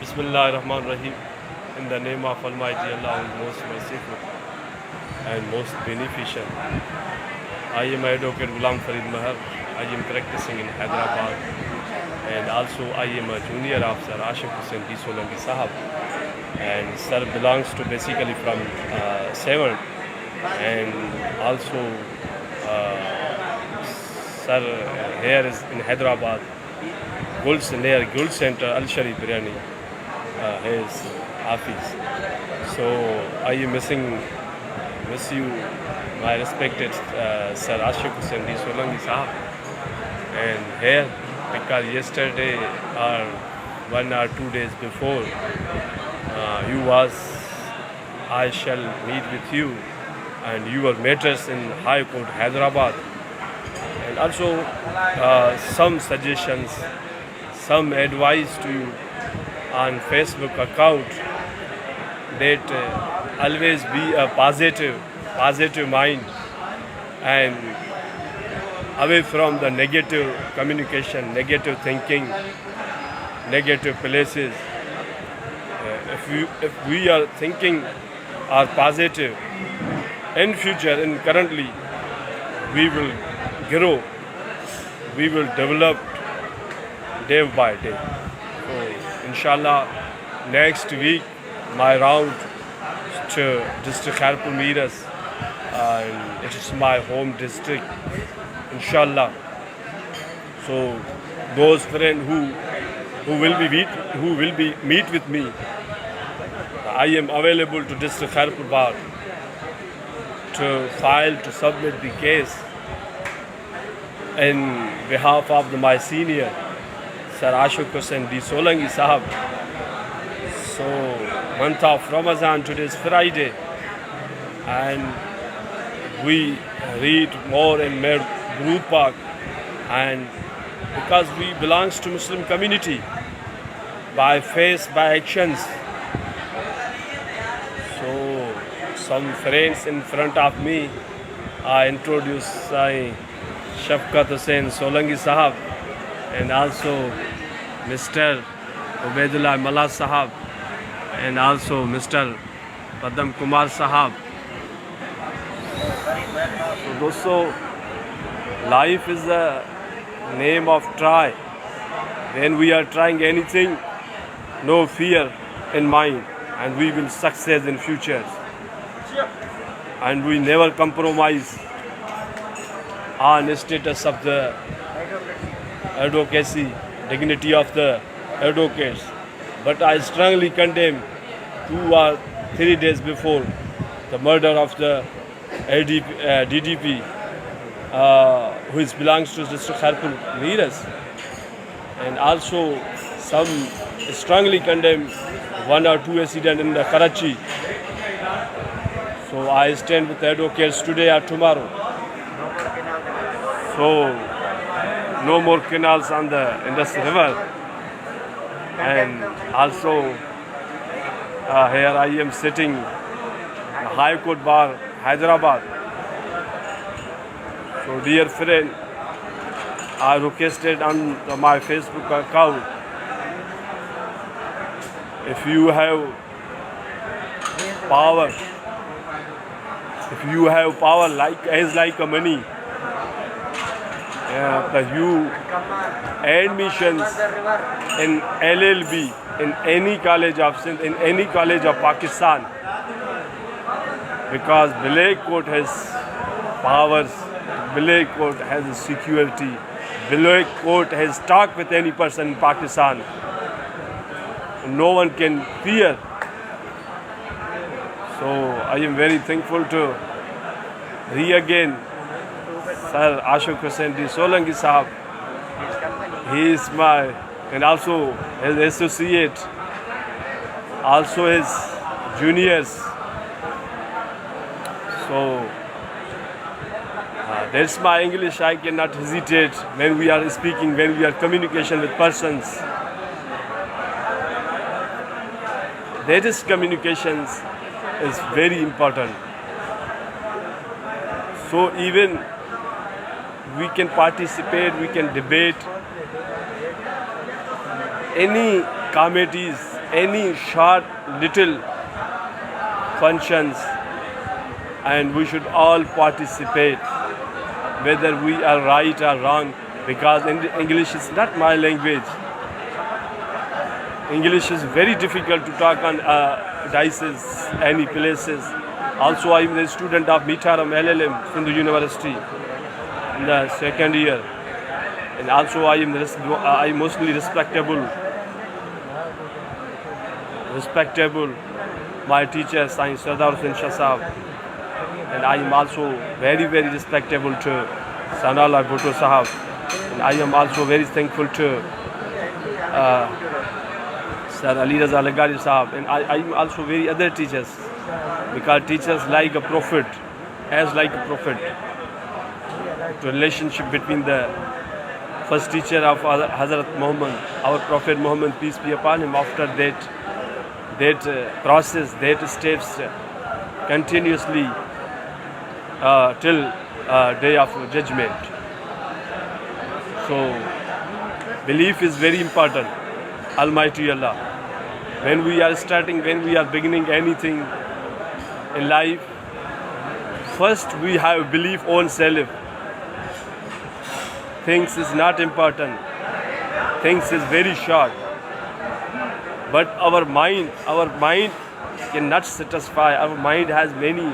Bismillahirrahmanirrahim. In the name of Almighty Allah, who is most merciful and most beneficent. I am Advocate Ghulam Farid Mahar. I am practicing in Hyderabad, and also I am a junior of Sir Ashik Hussain D. Solanki Sahab. And Sir belongs to basically from 7, and also Sir here is in Hyderabad, near Gold Center, Al Sharif Biryani, his office. So I am miss you, my respected Sir Ashik Hussain D. Solanki Sahab. And here, because yesterday or 1 or 2 days before, I shall meet with you and your matters in High Court Hyderabad, and also some suggestions, some advice to you on Facebook account, that always be a positive mind and away from the negative communication, negative thinking, negative places. If we are thinking are positive, in future and currently we will grow, we will develop day by day. So inshallah, next week my round to district Khairpur Miras, and it is my home district, inshallah. So those friends who will be meet with me, I am available to district Khairpur Bar to submit the case in behalf of my senior Sir Ashik Hussain D. Solanki Sahab. So month of Ramadan, today is Friday, and we read more and more Durud Pak, and because we belongs to Muslim community by faith, by actions. So some friends in front of me, I introduce Shafqat Hussain Solanki Sahab, and also Mr. Ubaidullah Malla Sahab, and also Mr. Padam Kumar Sahab. So dosto, life is the name of try. When we are trying anything, no fear in mind, and we will succeed in future. And we never compromise on status of the advocacy, dignity of the advocates. But I strongly condemn 2 or 3 days before the murder of the DDP, who belongs to District Khairpur Miras, and also some strongly condemn 1 or 2 accidents in the Karachi. So I stand with the advocates today or tomorrow. So no more canals on the Indus River, and also here I am sitting in High Court Bar, Hyderabad. So dear friend, I requested on my Facebook account, if you have power, like a money, you admissions in LLB in any college of Sindh, in any college of Pakistan, because Black Court has powers, Black Court has security, Black Court has talked with any person in Pakistan. No one can fear. So I am very thankful to again Sir Ashik Hussain D. Solanki Sahab. He is my, and also his associate, also his juniors. So that's my English. I cannot hesitate when we are speaking, when we are communication with persons. That is, communications is very important. So even we can participate, we can debate any committees, any short little functions, and we should all participate, whether we are right or wrong, because English is not my language. English is very difficult to talk on dices, any places. Also, I am a student of Mitaram LLM from the university in the second year, and also I am mostly respectable. My teacher, Science Sardar Hussain Shah Sahab, and I am also very respectable to Sanala Bhutto Sahab, and I am also very thankful to Sir Ali Raza Lagari Sahab, and I am also very other teachers, because teachers like a prophet, the relationship between the first teacher of Hazrat Muhammad, our Prophet Muhammad, peace be upon him, after that process, that steps continuously till day of judgment. So belief is very important. Almighty Allah, when we are beginning anything in life, first we have belief on self. Things is not important. Things is very short. But our mind cannot satisfy. Our mind has many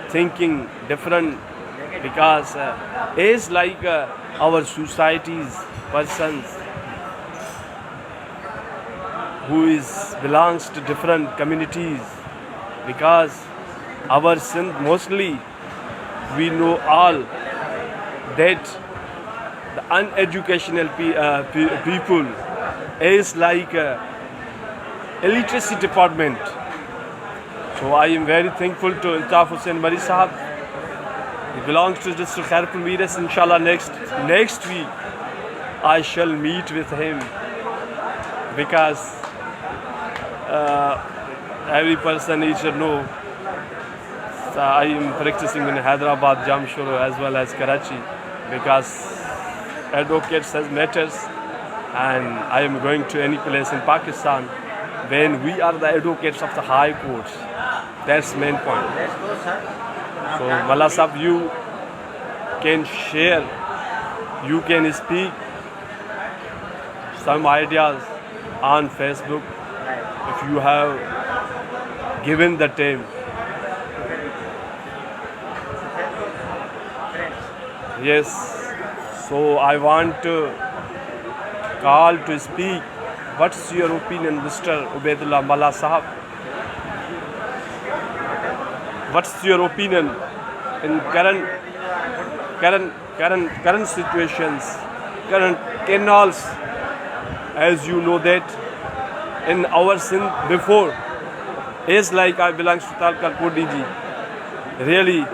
thinking different, because is like our society's persons who belongs to different communities, because our sin mostly we know all that the uneducational people is like illiteracy department. So I am very thankful to Altaf Hussain Mari Sahab. He belongs to District Khairpur Miras. Inshallah next week I shall meet with him, because every person he should know. So I am practicing in Hyderabad, Jamshoro as well as Karachi, because advocates has matters, and I am going to any place in Pakistan when we are the advocates of the high courts. That's the main point. So Mullah Sahab, you can share, you can speak some ideas on Facebook if you have given the time. Yes, so I want to call to speak. What's your opinion, Mr. Ubaidullah Mullah Sahab? What's your opinion in current situations, current canals? As you know that in our sin before, is like I belongs to Talkar Kodiji. Really,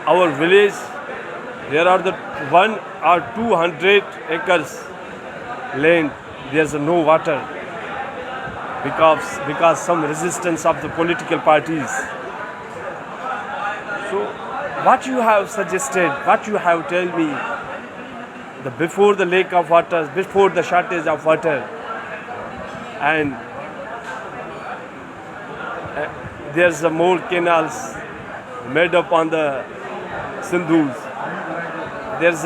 our village, there are the 1 or 200 acres land. There's no water because some resistance of the political parties. So what you have suggested, what you have told me, before the lack of water, before the shortage of water, and there's more canals made up on the Sindhus. There's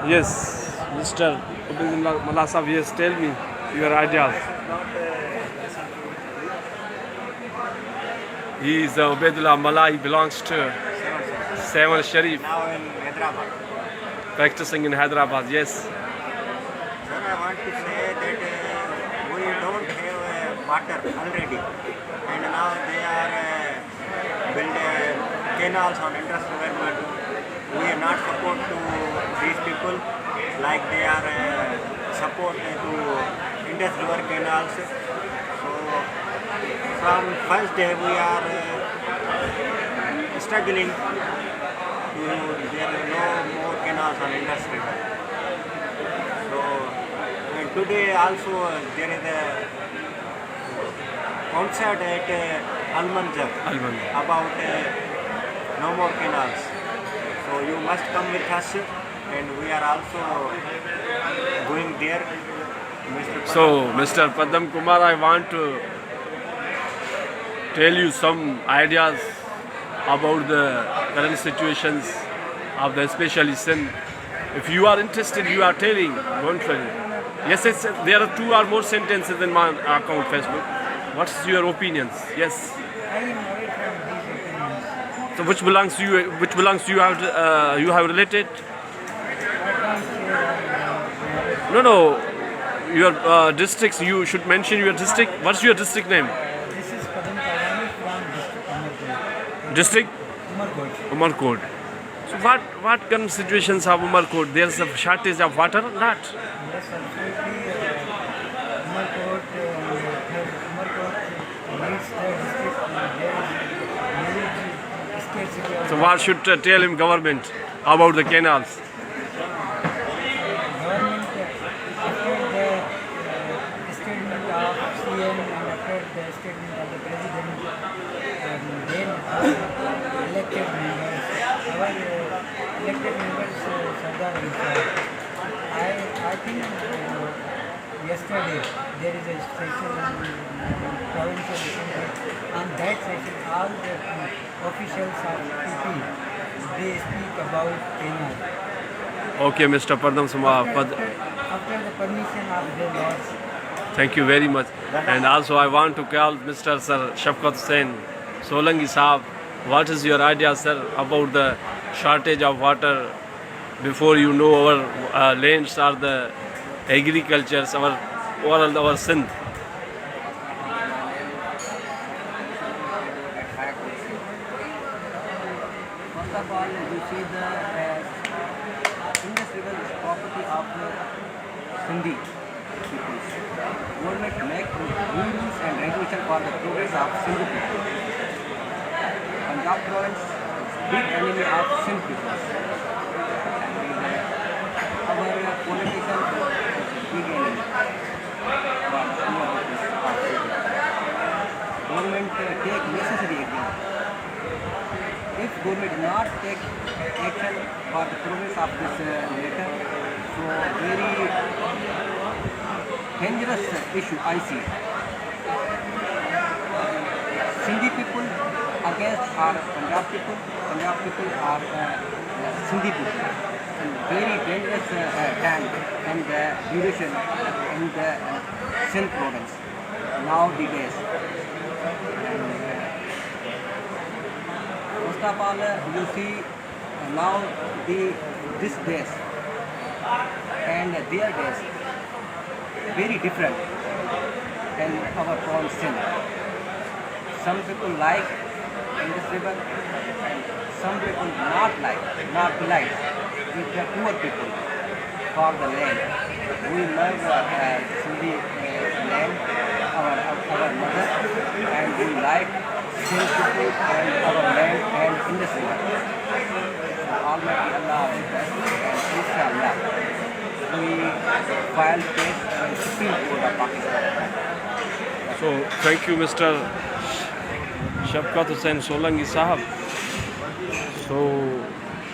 yes, Mr. Ubaidullah Mullah Sahab, yes, tell me your ideas. He is Ubaidullah Mullah, he belongs to Seven Sharif. Now in Hyderabad. Practicing in Hyderabad, yes. Sir, I want to say that we don't have water already, and now they are building canals on interest government. We are not support to these people like they are support to Indus River canals. So from first day we are struggling to there are no more canals on Indus River. So and today also there is a concert at Al-Manzar about no more canals. So you must come with us and we are also going there. Mr. So, Mr. Padam Kumar, I want to tell you some ideas about the current situations of the especially sin. If you are interested, you are telling, don't worry. Yes, there are 2 or more sentences in my account Facebook. What's your opinions? Yes. I am away from these opinions. So which belongs to you? Which belongs to you? You have related? I can't say No, no. Your districts. You should mention your district. What's your district name? this is Padam Kawani from District District Umarkot. Umarkot. So what current situations of Umarkot? There's a shortage of water. Not. Yes, absolutely. Umarkot needs the district. There is huge scarcity. So what should tell him government about the canals? Government, after the statement of CM and after the statement of the President, then elected members, our elected members, Sardar Ansar, I think yesterday there is a session in provincial assembly. On that session, all the officials of PP, they speak about canal. Okay, Mr. Padam Kumar. After the permission of their lords. Thank you very much. And also I want to call Mr. Sir Shafqat Hussain Solangi Saab. What is your idea, sir, about the shortage of water? Before you know our lands are the agricultures, our Sindh. First of all, you see the Indus River is property of the Sindhi people. Government make rules and regulations for the progress of Sindhi people. Punjab province is big enemy of Sindh people. Our politician is big enemy for poor people of Sindhi. Government take necessary action. If government did not take action for the progress of this matter, so very dangerous issue I see. Sindhi people against our Punjab people are Sindhi people. And very dangerous time and duration in the Sindh province nowadays. First of all, you see now this days and their days very different than our own sin. Some people like Indus River and some people not like with the poor people for the land. We love Sindhi land, our mother, and we like Sindh people and our land and Indus River. So Almighty Allah with us and inshallah we file case in Supreme Court of Pakistan. So thank you, Mr. Shafqat Hussain Solangi Sahab. So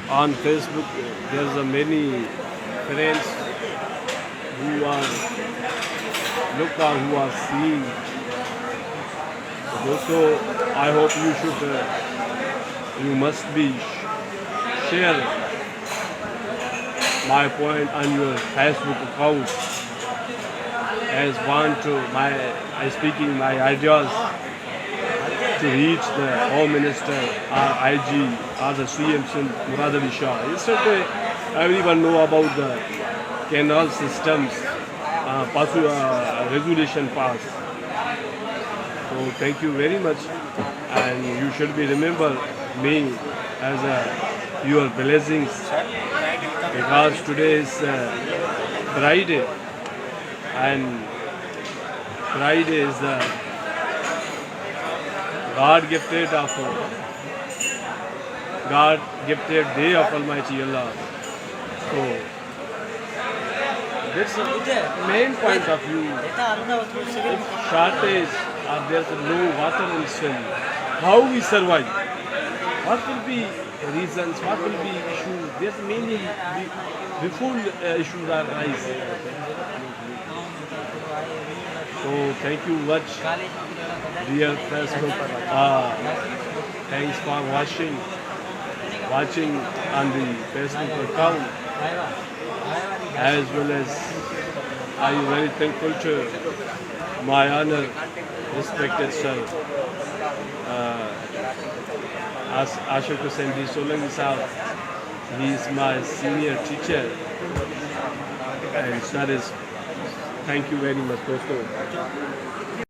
on Facebook there's a many friends who are who are seeing. So I hope you must be share my point on your Facebook account as want to I speaking my ideas to reach the Home Minister or IG or the CM Murad Ali Shah. Yesterday everyone know about the canal systems resolution passed. So thank you very much, and you should be remember me as your blessings, because today is Friday, and Friday is the God gifted day of Almighty Allah. So that's the main point of view. If shortage or there's no water in Sindh, how we survive? What will be reasons, what will be issues. There's many before issues are rise. So thank you much, dear Facebook. Thanks for watching on the Facebook account, as well as I am very thankful to my honor, respected sir, Ashok Hussain Ji Solanki Sahab. He is my senior teacher, and sir is, thank you very much, dosto.